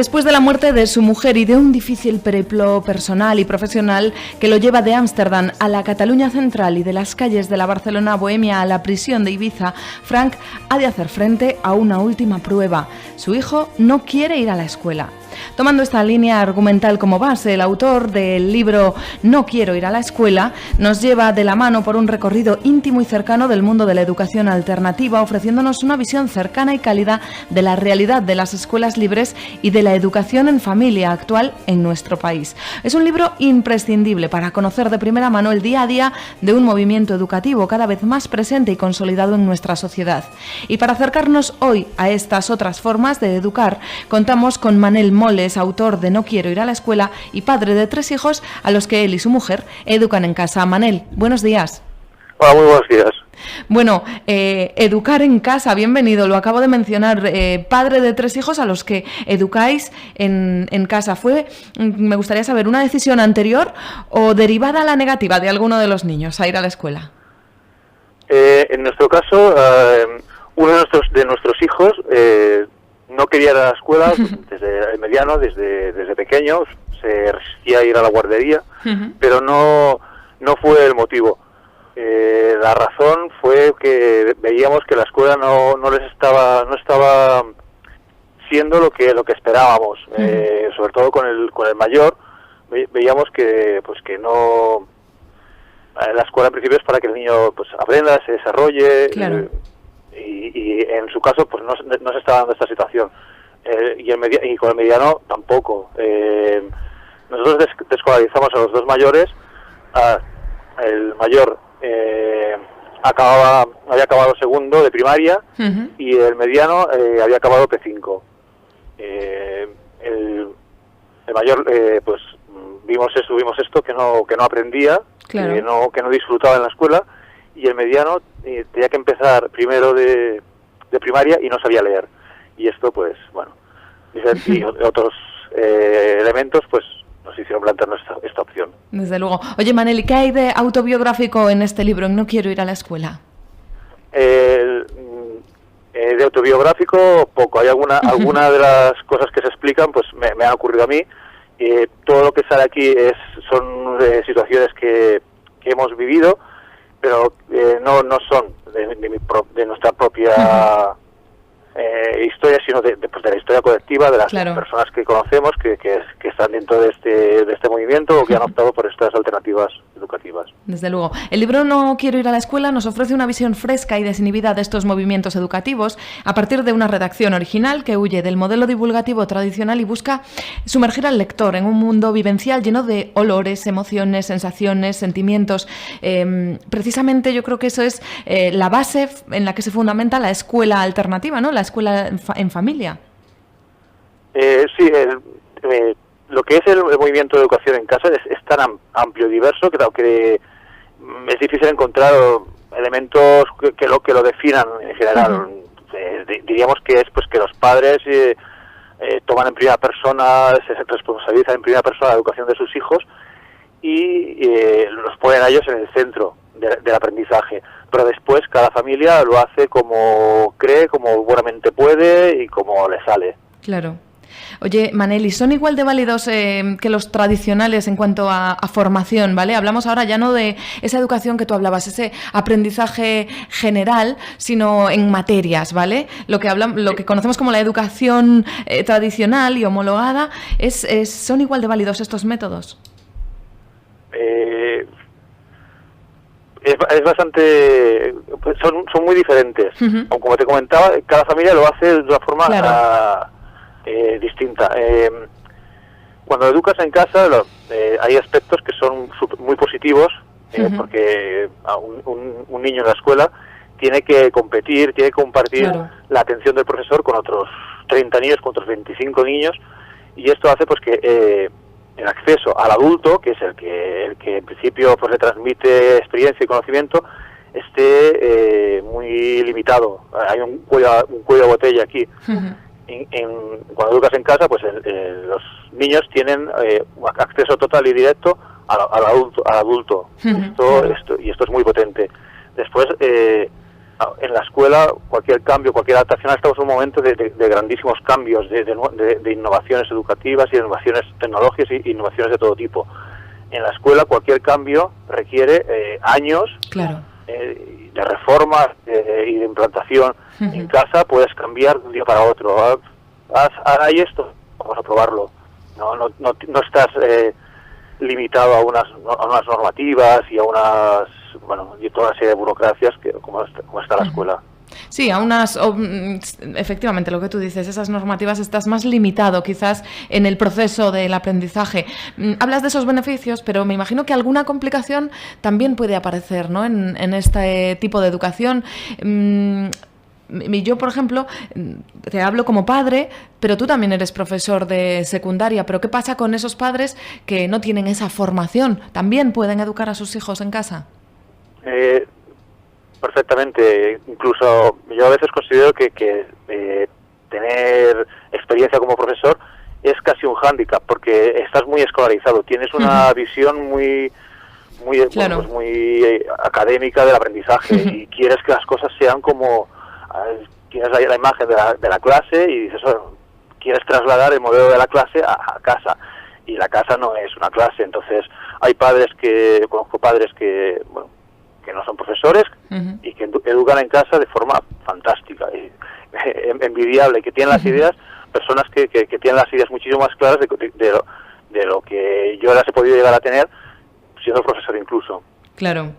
Después de la muerte de su mujer y de un difícil periplo personal y profesional que lo lleva de Ámsterdam a la Cataluña central y de las calles de la Barcelona bohemia a la prisión de Ibiza, Frank ha de hacer frente a una última prueba. Su hijo no quiere ir a la escuela. Tomando esta línea argumental como base, el autor del libro No quiero ir a la escuela nos lleva de la mano por un recorrido íntimo y cercano del mundo de la educación alternativa, ofreciéndonos una visión cercana y cálida de la realidad de las escuelas libres y de la educación en familia actual en nuestro país. Es un libro imprescindible para conocer de primera mano el día a día de un movimiento educativo cada vez más presente y consolidado en nuestra sociedad. Y para acercarnos hoy a estas otras formas de educar, contamos con Manel Moles, autor de No quiero ir a la escuela y padre de 3 hijos a los que él y su mujer educan en casa. Manel, buenos días. Hola, muy buenos días. Bueno, educar en casa, bienvenido, lo acabo de mencionar, padre de 3 hijos a los que educáis en casa. Me gustaría saber, ¿una decisión anterior o derivada a la negativa de alguno de los niños a ir a la escuela? En nuestro caso, uno de nuestros hijos no quería ir a la escuela desde el mediano, desde pequeño, se resistía a ir a la guardería, pero no fue el motivo. La razón fue que veíamos que la escuela no estaba siendo lo que esperábamos, sobre todo con el mayor. Veíamos que no, la escuela en principio es para que el niño pues aprenda, se desarrolle. Claro. Y en su caso pues no se estaba dando esta situación, y con el mediano tampoco. Nosotros desescolarizamos a los 2 mayores. El mayor había acabado segundo de primaria, y el mediano había acabado P5. El mayor pues vimos esto que no aprendía, claro, que no disfrutaba en la escuela, y el mediano tenía que empezar primero de primaria y no sabía leer. Y esto, pues, bueno, y otros elementos, pues, nos hicieron plantearnos esta opción. Desde luego. Oye, Manel, ¿qué hay de autobiográfico en este libro, en No quiero ir a la escuela? De autobiográfico, poco. Hay alguna de las cosas que se explican, pues, me han ocurrido a mí. Todo lo que sale aquí son situaciones que hemos vivido, pero no son de nuestra propia historia, sino de la historia colectiva de las personas que conocemos que están dentro de este movimiento o que han optado por estas alternativas educativas. Desde luego. El libro No quiero ir a la escuela nos ofrece una visión fresca y desinhibida de estos movimientos educativos a partir de una redacción original que huye del modelo divulgativo tradicional y busca sumergir al lector en un mundo vivencial lleno de olores, emociones, sensaciones, sentimientos. Precisamente yo creo que eso es la base en la que se fundamenta la escuela alternativa, ¿no? La escuela en familia. Sí, lo que es el movimiento de educación en casa es tan amplio y diverso que es difícil encontrar elementos que lo definan en general. Diríamos que es pues que los padres toman en primera persona, se responsabilizan en primera persona la educación de sus hijos y los ponen a ellos en el centro del aprendizaje. Pero después cada familia lo hace como cree, como buenamente puede y como le sale. Claro. Oye, Manel, ¿y son igual de válidos que los tradicionales en cuanto a formación, ¿vale? Hablamos ahora ya no de esa educación que tú hablabas, ese aprendizaje general, sino en materias, ¿vale? Lo que conocemos como la educación tradicional y homologada, ¿son igual de válidos estos métodos? Es bastante, pues son muy diferentes. Como te comentaba, cada familia lo hace de una forma distinta. Cuando educas en casa hay aspectos que son muy positivos, porque un niño en la escuela tiene que competir, tiene que compartir la atención del profesor con otros 30 niños, con otros 25 niños, y esto hace pues que el acceso al adulto, que es el que en principio pues le transmite experiencia y conocimiento, esté muy limitado. Hay un cuello de botella aquí. Cuando educas en casa, pues los niños tienen acceso total y directo al adulto. Esto es muy potente. Después en la escuela cualquier cambio, cualquier adaptación, estamos en un momento de grandísimos cambios, de innovaciones educativas y de innovaciones tecnológicas y innovaciones de todo tipo. En la escuela cualquier cambio requiere años de reformas y de implantación. En casa puedes cambiar de un día para otro. Hay esto, vamos a probarlo. No estás limitado a unas normativas y a y toda una serie de burocracias como está la escuela. Sí, efectivamente, lo que tú dices, esas normativas, estás más limitado quizás en el proceso del aprendizaje. Hablas de esos beneficios, pero me imagino que alguna complicación también puede aparecer, ¿no?, en este tipo de educación. Yo, por ejemplo, te hablo como padre, pero tú también eres profesor de secundaria. ¿Pero qué pasa con esos padres que no tienen esa formación? ¿También pueden educar a sus hijos en casa? Perfectamente. Incluso yo a veces considero que tener experiencia como profesor es casi un hándicap, porque estás muy escolarizado, tienes una visión muy muy académica del aprendizaje y quieres que las cosas sean como tienes la imagen de la clase y dices, quieres trasladar el modelo de la clase a casa, y la casa no es una clase. Entonces conozco padres que no son profesores y que educan en casa de forma fantástica, envidiable, que tienen las ideas, personas que tienen las ideas muchísimo más claras de lo que yo las he podido llegar a tener siendo profesor incluso. Claro.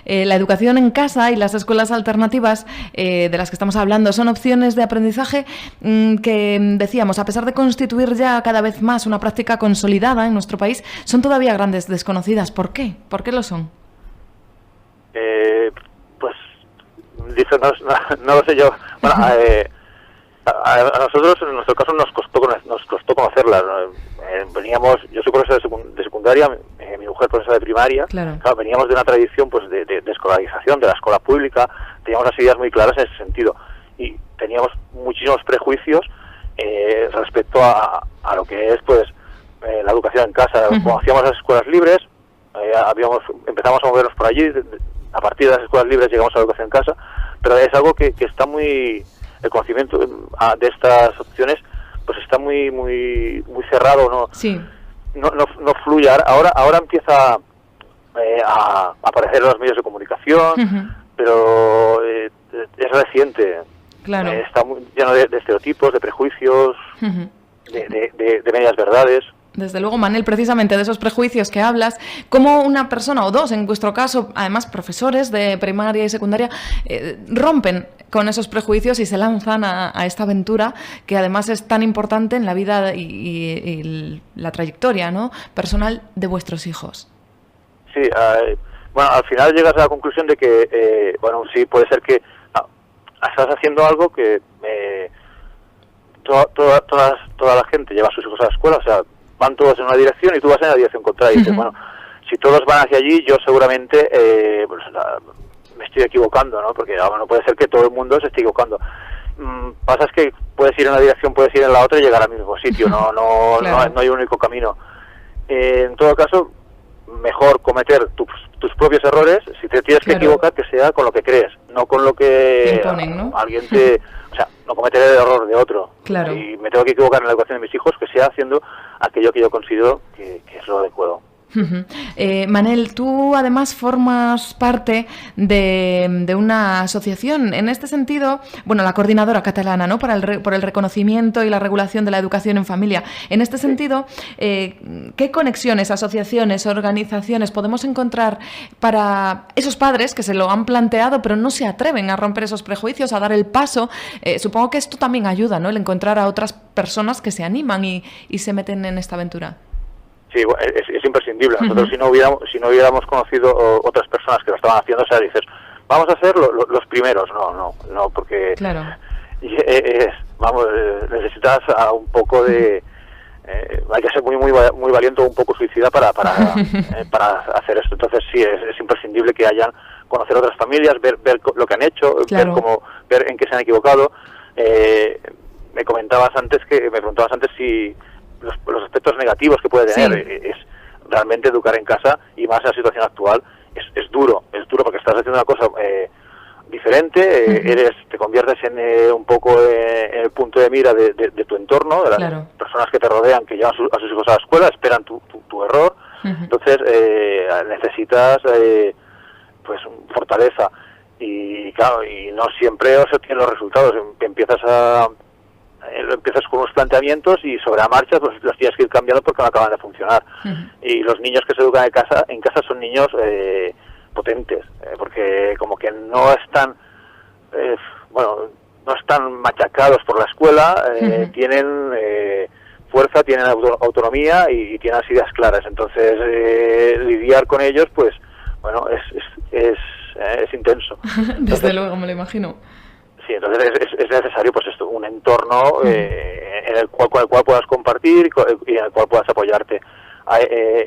La educación en casa y las escuelas alternativas de las que estamos hablando son opciones de aprendizaje que, decíamos, a pesar de constituir ya cada vez más una práctica consolidada en nuestro país, son todavía grandes desconocidas. ¿Por qué? ¿Por qué lo son? Pues no lo sé yo. Bueno, a nosotros en nuestro caso nos costó conocerlas. Yo soy profesor de secundaria, mi mujer profesora de primaria. Claro, veníamos de una tradición pues de escolarización de la escuela pública, teníamos las ideas muy claras en ese sentido y teníamos muchísimos prejuicios respecto a lo que es pues la educación en casa. Conocíamos las escuelas libres, empezamos a movernos por allí, a partir de las escuelas libres llegamos a la educación en casa, pero es algo que está muy... El conocimiento de estas opciones pues está muy cerrado, ¿no? Sí. No fluye. Ahora empieza a aparecer en los medios de comunicación, pero es reciente. Claro. Está muy lleno de estereotipos, de prejuicios, de medias verdades. Desde luego, Manel, precisamente de esos prejuicios que hablas, ¿cómo una persona o dos, en vuestro caso, además profesores de primaria y secundaria, rompen con esos prejuicios y se lanzan a esta aventura que además es tan importante en la vida y la trayectoria, ¿no?, personal de vuestros hijos? Sí, al final llegas a la conclusión de que, sí, puede ser que estás haciendo algo que toda la gente lleva a sus hijos a la escuela, o sea, van todos en una dirección y tú vas en la dirección contraria. Y dices, si todos van hacia allí, yo seguramente me estoy equivocando, ¿no? Porque no puede ser que todo el mundo se esté equivocando. Pasa es que puedes ir en una dirección, puedes ir en la otra y llegar al mismo sitio, claro. No hay un único camino. En todo caso, mejor cometer tus propios errores. Si te tienes que equivocar, que sea con lo que crees, no con lo que imponen, ¿no? Alguien te... O sea, no cometer el error de otro. Claro. Si me tengo que equivocar en la educación de mis hijos, que sea haciendo aquello que yo considero que es lo adecuado. Manel, tú además formas parte de una asociación. En este sentido, la Coordinadora Catalana, ¿no?, por el reconocimiento y la regulación de la educación en familia. En este sentido, ¿qué conexiones, asociaciones, organizaciones podemos encontrar para esos padres que se lo han planteado pero no se atreven a romper esos prejuicios, a dar el paso? Supongo que esto también ayuda, ¿no?, el encontrar a otras personas que se animan y se meten en esta aventura. Sí, es imprescindible. Nosotros si no hubiéramos conocido otras personas que lo estaban haciendo, o sea, dices, vamos a ser los primeros. No, porque claro. Necesitas un poco de... hay que ser muy valiente o un poco suicida para hacer esto. Entonces sí, es imprescindible que hayan, conocer otras familias, ver lo que han hecho, claro. ver en qué se han equivocado. Me preguntabas antes si los aspectos negativos que puede tener, es realmente educar en casa, y más en la situación actual es duro porque estás haciendo una cosa diferente, te conviertes en un poco en el punto de mira de tu entorno, de las personas que te rodean, que llevan a sus hijos a la escuela, esperan tu error. Entonces necesitas pues fortaleza, y claro, y no siempre se obtienen los resultados. Empiezas con unos planteamientos y sobre la marcha pues los tienes que ir cambiando porque no acaban de funcionar. Y los niños que se educan en casa son niños potentes, porque como que no están no están machacados por la escuela, tienen fuerza, tienen autonomía y tienen las ideas claras. Entonces lidiar con ellos pues bueno es intenso. Desde luego, me lo imagino. Sí, entonces es necesario pues esto, un entorno con el cual puedas compartir y en el cual puedas apoyarte.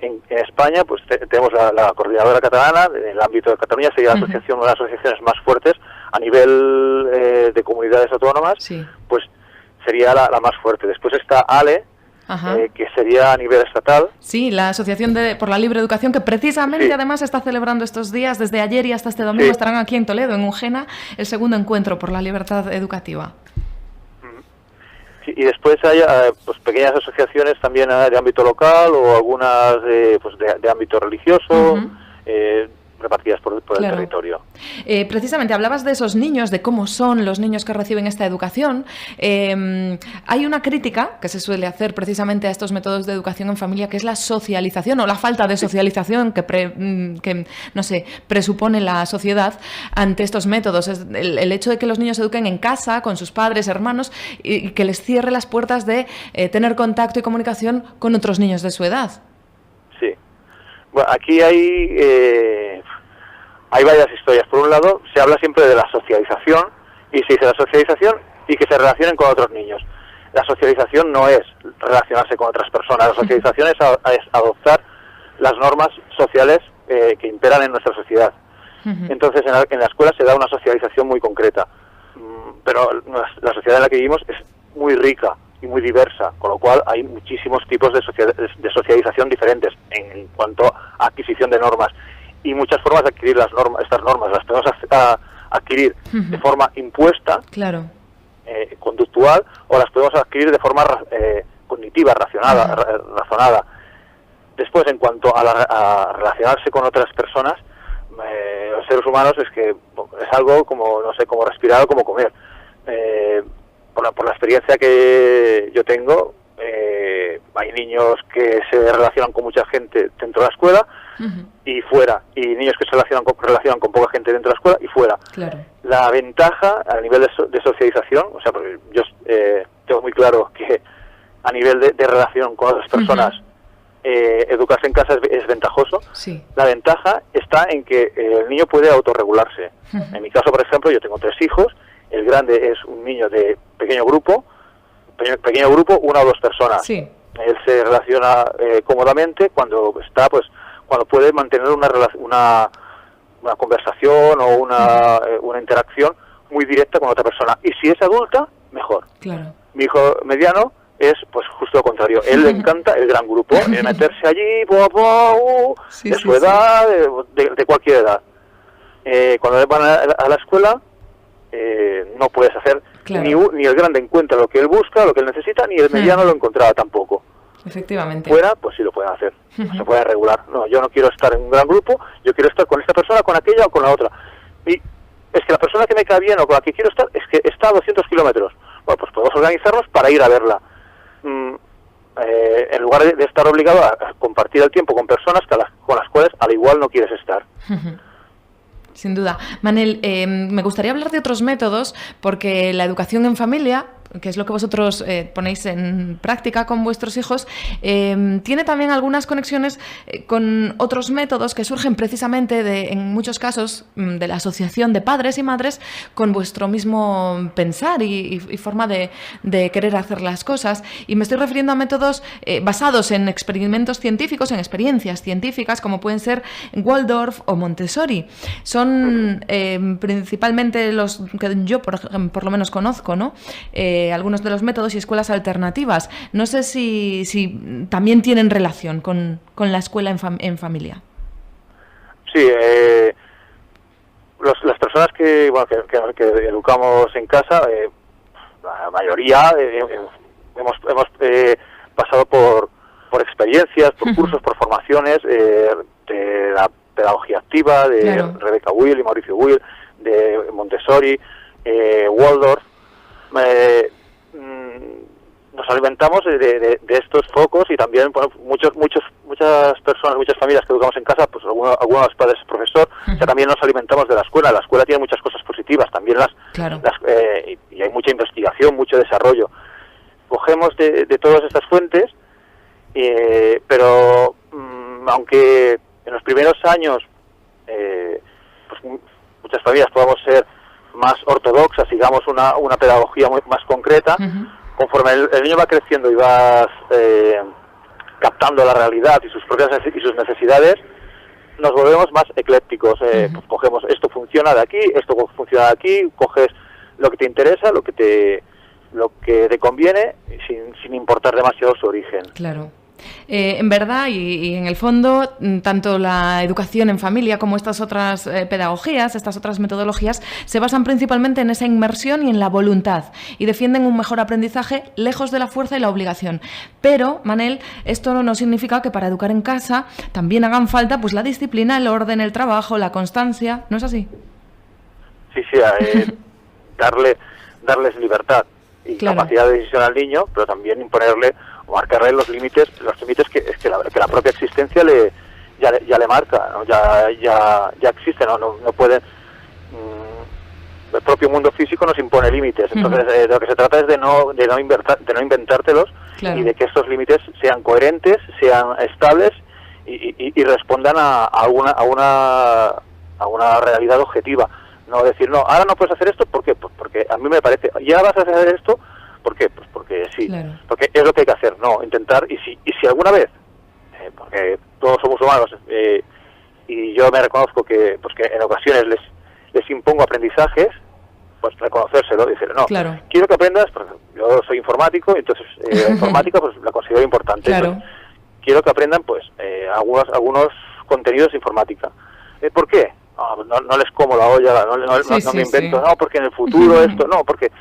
En España pues tenemos la coordinadora catalana. En el ámbito de Cataluña sería una de las asociaciones más fuertes a nivel de comunidades autónomas. Sí. Pues sería la más fuerte. Después está ALE, que sería a nivel estatal. Sí, la Asociación por la Libre Educación, que precisamente además está celebrando estos días, desde ayer y hasta este domingo, estarán aquí en Toledo, en Ungena, el segundo encuentro por la libertad educativa. Sí, y después hay pues pequeñas asociaciones también de ámbito local o algunas pues de ámbito religioso, repartidas por el territorio. Precisamente hablabas de esos niños, de cómo son los niños que reciben esta educación. Hay una crítica que se suele hacer precisamente a estos métodos de educación en familia, que es la socialización o la falta de socialización que no sé, presupone la sociedad ante estos métodos. Es el hecho de que los niños se eduquen en casa, con sus padres, hermanos, y que les cierre las puertas de tener contacto y comunicación con otros niños de su edad. Sí. Bueno, aquí hay varias historias. Por un lado, se habla siempre de la socialización, y se dice la socialización y que se relacionen con otros niños. La socialización no es relacionarse con otras personas, la socialización es adoptar las normas sociales que imperan en nuestra sociedad. Entonces, en la escuela se da una socialización muy concreta, pero la sociedad en la que vivimos es muy rica y muy diversa, con lo cual hay muchísimos tipos de socialización diferentes en cuanto a adquisición de normas. Y muchas formas de adquirir estas normas las podemos adquirir de forma impuesta, conductual, o las podemos adquirir de forma cognitiva, razonada. Después, en cuanto a relacionarse con otras personas, los seres humanos es algo como, no sé, como respirar o como comer. Por la experiencia que yo tengo, hay niños que se relacionan con mucha gente dentro de la escuela y fuera, y niños que se relacionan con poca gente dentro de la escuela y fuera. La ventaja a nivel de socialización, o sea, porque yo tengo muy claro que a nivel de relación con otras personas, educarse en casa es ventajoso. La ventaja está en que el niño puede autorregularse. En mi caso, por ejemplo, yo tengo 3 hijos. El grande es un niño de pequeño grupo, 1 o 2 personas. Él se relaciona cómodamente cuando puede mantener una conversación o una interacción muy directa con otra persona. Y si es adulta, mejor. Mi hijo mediano es pues justo lo contrario. Él le encanta el gran grupo, meterse allí, de su edad, de cualquier edad. Cuando van a la escuela, no puedes hacer ni el grande encuentra lo que él busca, lo que él necesita, ni el mediano lo encontraba tampoco. Efectivamente. Fuera, pues sí lo pueden hacer, se puede regular. No, yo no quiero estar en un gran grupo, yo quiero estar con esta persona, con aquella o con la otra. Y es que la persona que me cae bien o con la que quiero estar es que está a 200 kilómetros. Bueno, pues podemos organizarnos para ir a verla. En lugar de estar obligado a compartir el tiempo con personas con las cuales al igual no quieres estar. Sin duda. Manel, me gustaría hablar de otros métodos, porque la educación en familia, que es lo que vosotros ponéis en práctica con vuestros hijos, tiene también algunas conexiones con otros métodos que surgen precisamente, en muchos casos, de la asociación de padres y madres con vuestro mismo pensar y forma de querer hacer las cosas. Y me estoy refiriendo a métodos basados en experimentos científicos, en experiencias científicas, como pueden ser Waldorf o Montessori. Son principalmente los que yo, por lo menos, conozco, ¿no? Algunos de los métodos y escuelas alternativas. No sé si también tienen relación con la escuela en familia. Sí, las personas que educamos en casa, la mayoría hemos pasado por experiencias, por cursos, por formaciones de la pedagogía activa, de Rebecca Will y Mauricio Will, de Montessori, Waldorf. Nos alimentamos de estos focos, y también muchas personas, muchas familias que educamos en casa, pues algunos padres profesor, o sea, también nos alimentamos de la escuela. La escuela tiene muchas cosas positivas, también y hay mucha investigación, mucho desarrollo. Cogemos de todas estas fuentes, pero aunque en los primeros años pues muchas familias podamos ser más ortodoxas, digamos una pedagogía más concreta, conforme el niño va creciendo y va captando la realidad y sus propias y sus necesidades, nos volvemos más eclécticos. Pues cogemos esto funciona de aquí, esto funciona de aquí, coges lo que te interesa, lo que te conviene, sin importar demasiado su origen. Claro. En verdad y en el fondo, tanto la educación en familia como estas otras pedagogías, estas otras metodologías, se basan principalmente en esa inmersión y en la voluntad, y defienden un mejor aprendizaje lejos de la fuerza y la obligación. Pero, Manel, esto no significa que para educar en casa también hagan falta pues la disciplina, el orden, el trabajo, la constancia. ¿No es así? Sí, darles libertad y capacidad de decisión al niño, pero también imponerle o marcarle los límites que la propia existencia ya le marca, ¿no? ya existe, no pueden. El propio mundo físico nos impone límites, entonces de lo que se trata es de no inventártelos, y de que estos límites sean coherentes, sean estables y respondan a una realidad objetiva. No decir, no, ahora no puedes hacer esto, ¿por qué? Pues porque a mí me parece, ya vas a hacer esto, ¿por qué? Pues porque sí, porque es lo que hay que hacer, no, intentar, y si alguna vez, porque todos somos humanos, y yo me reconozco que en ocasiones les impongo aprendizajes, pues reconocérselo, decir, no, quiero que aprendas, porque yo soy informático, entonces la informática pues la considero importante, pues, quiero que aprendan pues algunos contenidos de informática. ¿Por qué? No les como la olla, no me invento, no, porque en el futuro esto, no, porque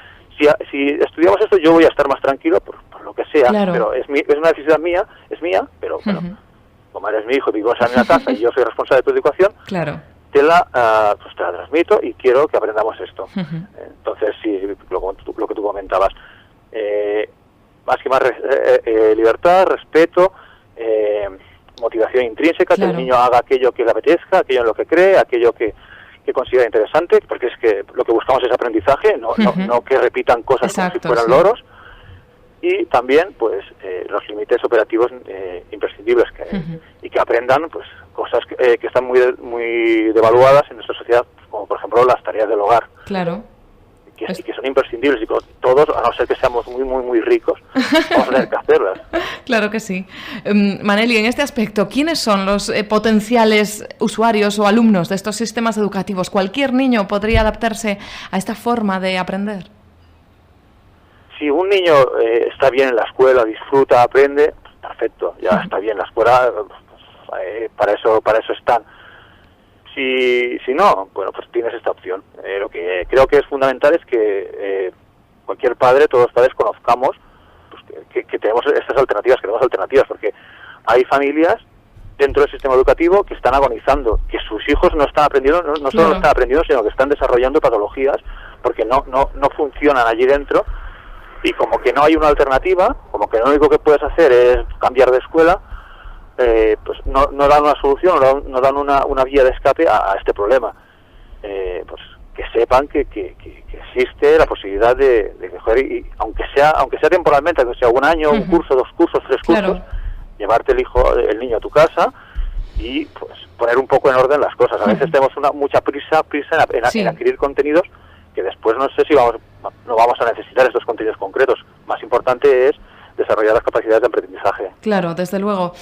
si estudiamos esto yo voy a estar más tranquilo por lo que sea, pero es una decisión mía, pero bueno, como eres mi hijo y vivimos en la misma casa y yo soy responsable de tu educación, te la transmito y quiero que aprendamos esto. Entonces, sí, lo que tú comentabas, más libertad, respeto, motivación intrínseca, que el niño haga aquello que le apetezca, aquello en lo que cree, aquello que considera interesante, porque es que lo que buscamos es aprendizaje, no que repitan cosas como si fueran loros. Y también pues los límites operativos imprescindibles, y que aprendan pues cosas que están muy devaluadas en nuestra sociedad, como por ejemplo las tareas del hogar. Y que son imprescindibles, y todos, a no ser que seamos muy ricos, vamos a tener que hacerlas. Claro que sí. Maneli, en este aspecto, ¿quiénes son los potenciales usuarios o alumnos de estos sistemas educativos? ¿Cualquier niño podría adaptarse a esta forma de aprender? Si un niño está bien en la escuela, disfruta, aprende, perfecto, ya está bien. La escuela, para eso están. Si no, bueno, pues tienes esta opción. Lo que creo que es fundamental es que cualquier padre, todos los padres conozcamos pues, que tenemos estas alternativas, porque hay familias dentro del sistema educativo que están agonizando, que sus hijos no están aprendiendo, no solo no están aprendiendo, sino que están desarrollando patologías porque no funcionan allí dentro, y como que no hay una alternativa, como que lo único que puedes hacer es cambiar de escuela, pues no dan una solución, no dan una vía de escape a este problema. Pues que sepan que existe la posibilidad de coger, y aunque sea temporalmente, aunque sea un año, un curso, 2 cursos, 3 cursos, llevarte el niño a tu casa y pues poner un poco en orden las cosas. A veces tenemos mucha prisa en adquirir contenidos que después no sé si no vamos a necesitar estos contenidos concretos. Más importante es desarrollar las capacidades de aprendizaje. Claro, desde luego.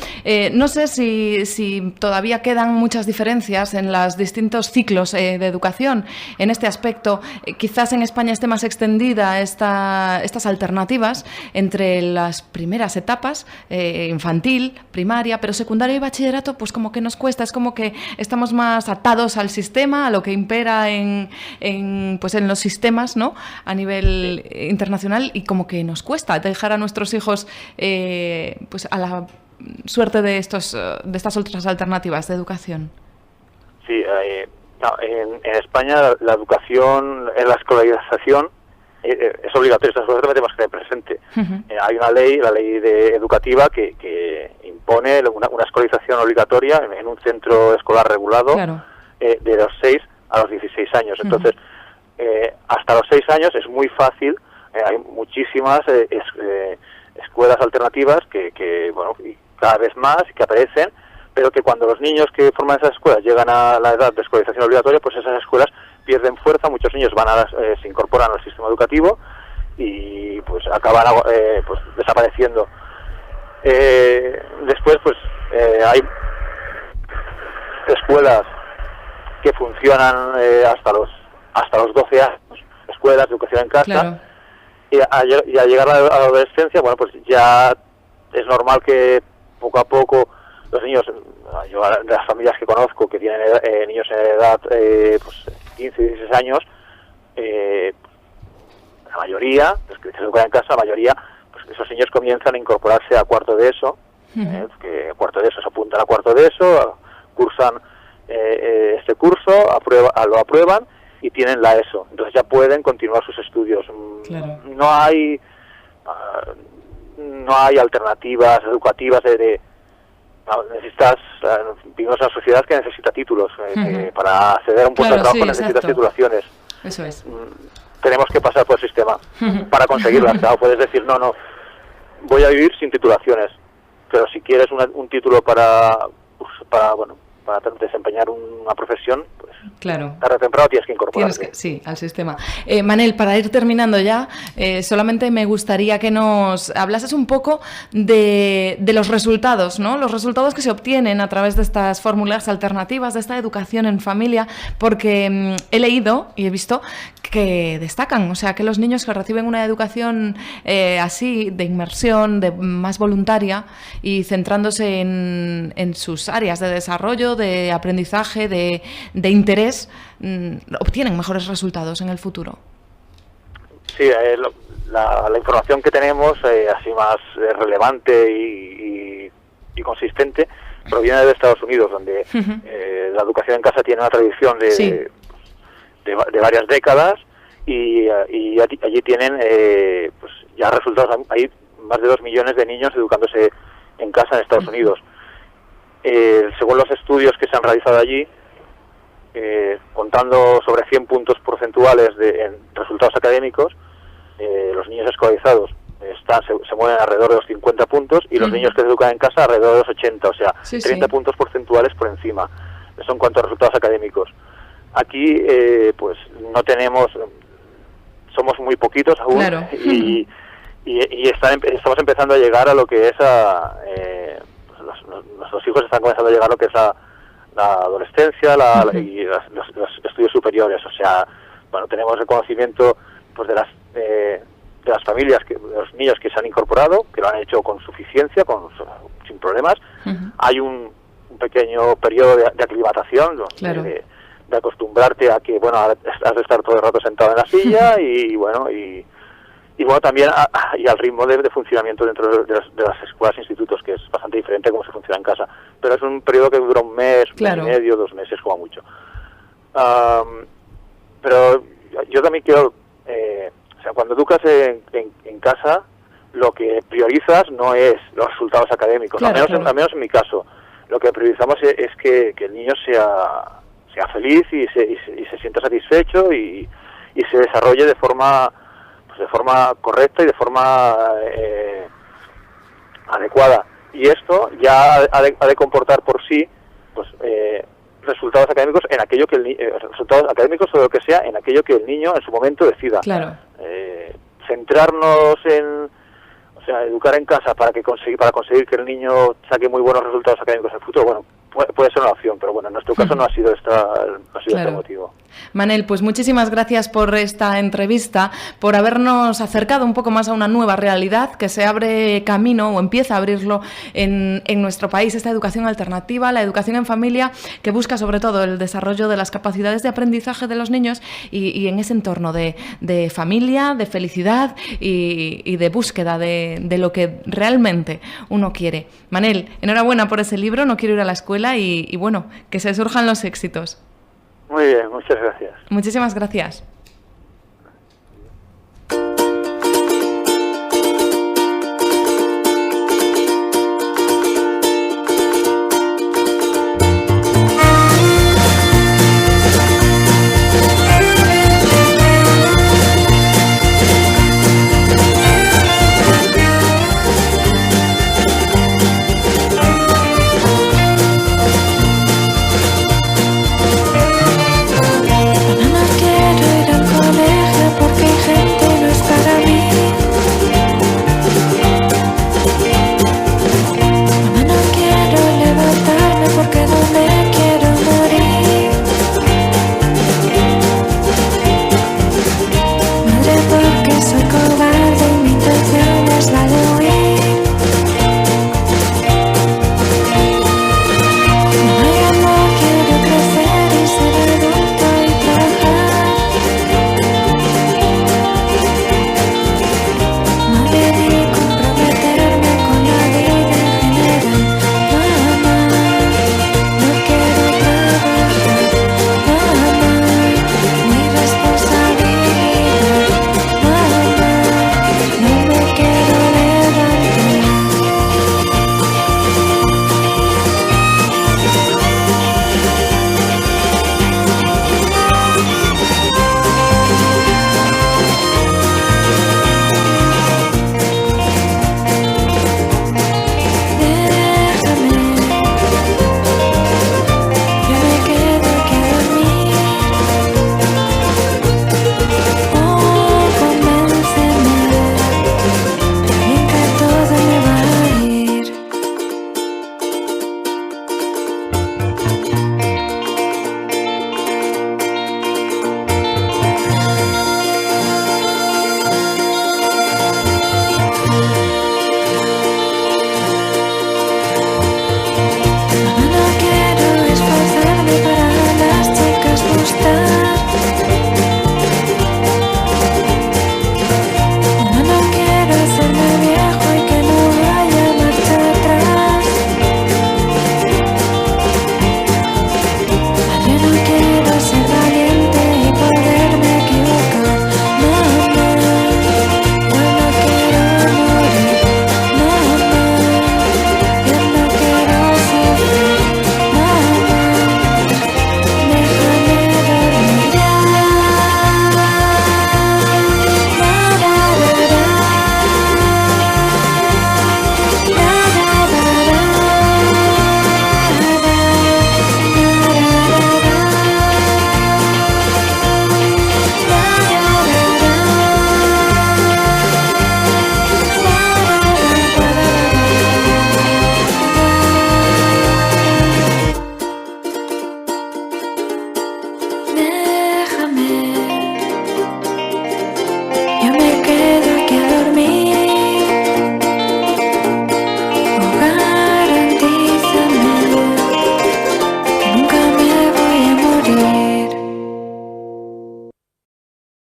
No sé si todavía quedan muchas diferencias en los distintos ciclos de educación en este aspecto. Quizás en España esté más extendida estas alternativas entre las primeras etapas, infantil, primaria, pero secundaria y bachillerato, pues como que nos cuesta, es como que estamos más atados al sistema, a lo que impera en los sistemas, ¿no?, a nivel internacional, y como que nos cuesta dejar a nuestros hijos pues a la suerte de estas otras alternativas de educación. Sí, en España la educación, la escolarización es obligatoria, eso lo tenemos que tener presente. Hay una ley, la ley educativa, que impone una escolarización obligatoria en un centro escolar regulado, claro, de los 6 a los 16 años. Entonces, hasta los 6 años es muy fácil, hay muchísimas escuelas alternativas que bueno, y cada vez más, que aparecen, pero que cuando los niños que forman esas escuelas llegan a la edad de escolarización obligatoria, pues esas escuelas pierden fuerza, muchos niños se incorporan al sistema educativo y pues acaban pues desapareciendo. Después pues hay escuelas que funcionan hasta los 12 años, escuelas de educación en casa. Claro. Y al llegar a la adolescencia, bueno, pues ya es normal que poco a poco los niños, yo de las familias que conozco que tienen niños en edad pues 15 y 16 años, la mayoría, los que se educan en casa, la mayoría, pues esos niños comienzan a incorporarse a cuarto de ESO, que cuarto de ESO se apuntan a cuarto de ESO, cursan este curso, lo aprueban y tienen la ESO, entonces ya pueden continuar sus estudios. Claro. No hay alternativas educativas necesitas, vivimos en una sociedad que necesita títulos, para acceder a un puesto de trabajo necesitas titulaciones. Eso es. Tenemos que pasar por el sistema para conseguirlas. Claro, puedes decir, no, voy a vivir sin titulaciones, pero si quieres un título para desempeñar una profesión, pues claro, tarde o temprano tienes que incorporarte. Sí, al sistema. Manel, para ir terminando ya, solamente me gustaría que nos hablases un poco de los resultados, ¿no? Los resultados que se obtienen a través de estas fórmulas alternativas, de esta educación en familia, porque he leído y he visto que destacan, o sea, que los niños que reciben una educación así, de inmersión, más voluntaria y centrándose en sus áreas de desarrollo, de aprendizaje, de interés, obtienen mejores resultados en el futuro. Sí, la información que tenemos, así más relevante y consistente, proviene de Estados Unidos, donde la educación en casa tiene una tradición de varias décadas y allí tienen pues ya resultados. Hay más de 2 millones de niños educándose en casa en Estados Unidos. Según los estudios que se han realizado allí, contando sobre 100 puntos porcentuales en resultados académicos, los niños escolarizados se mueven alrededor de los 50 puntos y los niños que se educan en casa alrededor de los 80, o sea, 30 puntos porcentuales por encima. Eso en cuanto a resultados académicos. Aquí pues no tenemos, somos muy poquitos aún, claro, y estamos empezando a llegar a lo que es nuestros hijos están comenzando a llegar a lo que es la adolescencia y los estudios superiores. O sea, bueno, tenemos el conocimiento pues de las familias, de los niños que se han incorporado, que lo han hecho con suficiencia, sin problemas. Hay un pequeño periodo de aclimatación, claro, de acostumbrarte a que, bueno, has de estar todo el rato sentado en la silla y bueno, también y al ritmo de funcionamiento dentro de las escuelas e institutos, que es bastante diferente a cómo se funciona en casa. Pero es un periodo que dura un mes, claro, mes y medio, 2 meses como mucho. Pero yo también quiero, o sea, cuando educas en casa, lo que priorizas no es los resultados académicos, claro, al menos en mi caso. Lo que priorizamos es que el niño sea feliz y se sienta satisfecho y se desarrolle de forma correcta y de forma adecuada. Y esto ya ha de comportar por sí pues resultados académicos en aquello que resultados académicos o lo que sea en aquello que el niño en su momento decida. Claro. Centrarnos O sea, educar en casa para conseguir que el niño saque muy buenos resultados académicos en el futuro, bueno, puede ser una opción, pero bueno, en nuestro caso no ha sido este motivo. Manel, pues muchísimas gracias por esta entrevista, por habernos acercado un poco más a una nueva realidad que se abre camino o empieza a abrirlo en nuestro país, esta educación alternativa, la educación en familia, que busca sobre todo el desarrollo de las capacidades de aprendizaje de los niños y en ese entorno de familia, de felicidad y de búsqueda de lo que realmente uno quiere. Manel, enhorabuena por ese libro, No quiero ir a la escuela y bueno, que se surjan los éxitos. Muy bien, muchas gracias. Muchísimas gracias.